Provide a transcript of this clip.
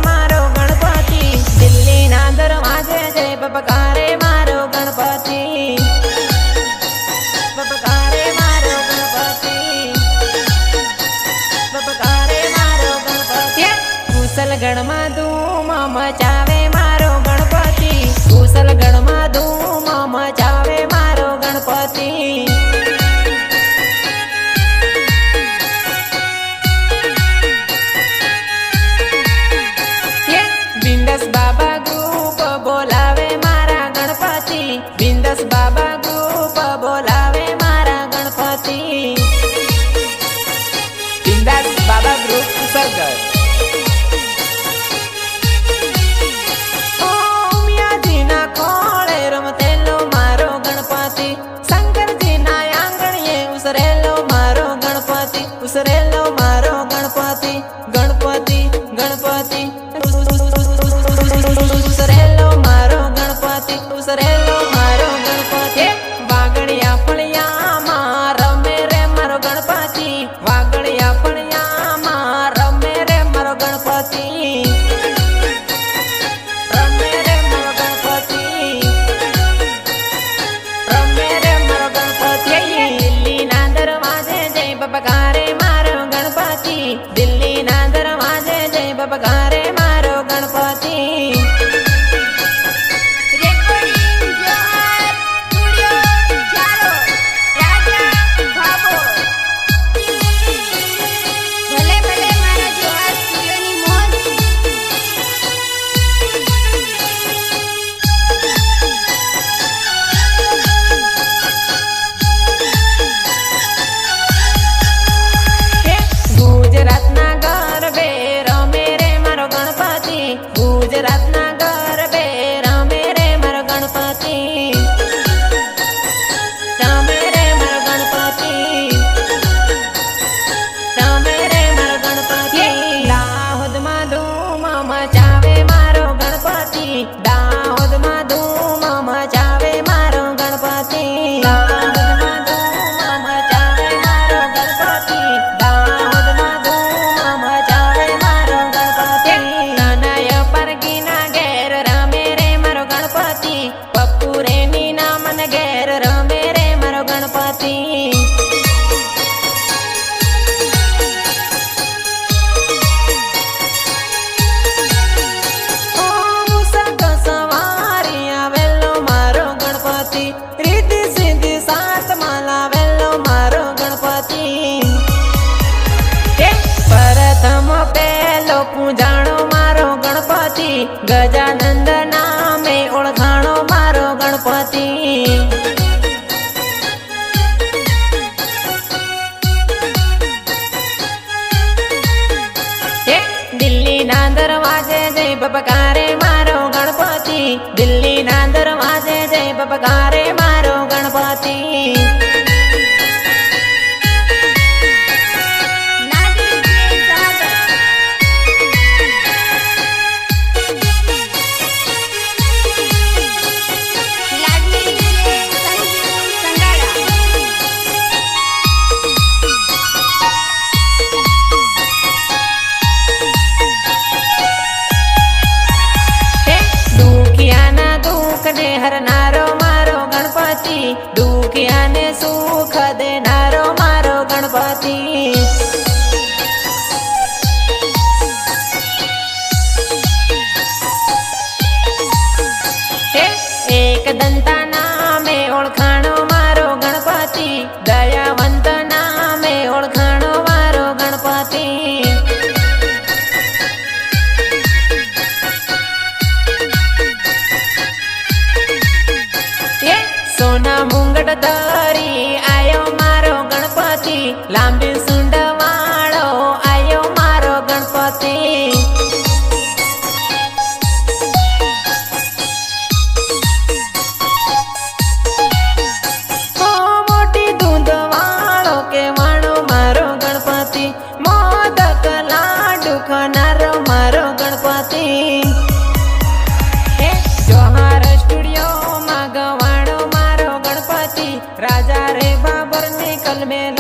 मारो गणपति दिल्ली ना दरवाजे जय बपकारे मारो गणपति बपकारे मारो गणपति बपकारे मारो गणपति कुशल गण में धूम मचावे मारो गणपति कुशल गण में धूम मचावे मारो गणपति बिंदस बाबा ग्रुप बोलावे मारा गणपति बिंदस बाबा ग्रुप बोलावे मारा गणपति बिंदास बाबा ग्रुप सरगर ओमियाजी ना खोळे रमतेलो मारो गणपति शंकर जी ना आंगणिये उसरेलो मारो गणपति उसरेलो मारो गणपति गणपति गणपति उसरेलो मारो गणपति उसरेलो मारो गणपति वागड़िया फड़िया रमे रे मारो गणपति वागड़िया फड़िया रमे रे मारो गणपति रमे रे मारो गणपति रमे रे मारो गणपति दिल्ली ना दरवाजे जय बपकारे मारो गणपति दिल्ली ना दरवाजे जय बपकारे मारो गणपति गुजरातना गरबे रमे रे मारो गणपति रमे रे मारो गणपति रमे रे मारो गणपति दाहोद में धूम मचावे मारो गणपति दाहोद में धूम मचावे मारो गणपति दाहोद में धूम मचावे मारो गणपति दाहोद में धूम मचावे मारो गणपति ननय परगीना घेर रमे रे मारो गणपति पप्पू रे नीना मन घेर रमे रे मारो गणपति ओ मुसक सवारी आवेलो मारो गणपति रिद्धि सिद्धि सात माला वेलो मारो गणपति प्रथम पहलो पूजाणो मारो गणपति गजानंद नामे ओळखाणो मारो गणपति दिल्ली ना दरवाजे जय बपकारे मारो गणपति दिल्ली ना दरवाजे जय बपकारे मारो गणपति ने हरनारो मारो गणपति दुखिया ने सुख देनारो मारो गणपति एक दंता नामे ओळखाणो मारो गणपति दयावंत नामे ओळखाणो मारो गणपति सोना मुंगट धरी आयो मारो गणपति लांबी सुंड वाळो आयो मारो गणपति मोटी दूध वाळो के वाणो मारो गणपति मोदक लाडू खानारो मारो गणपति जोहार स्टूडियो में गवाणो मारो गणपति राजा रे बाबर निकल में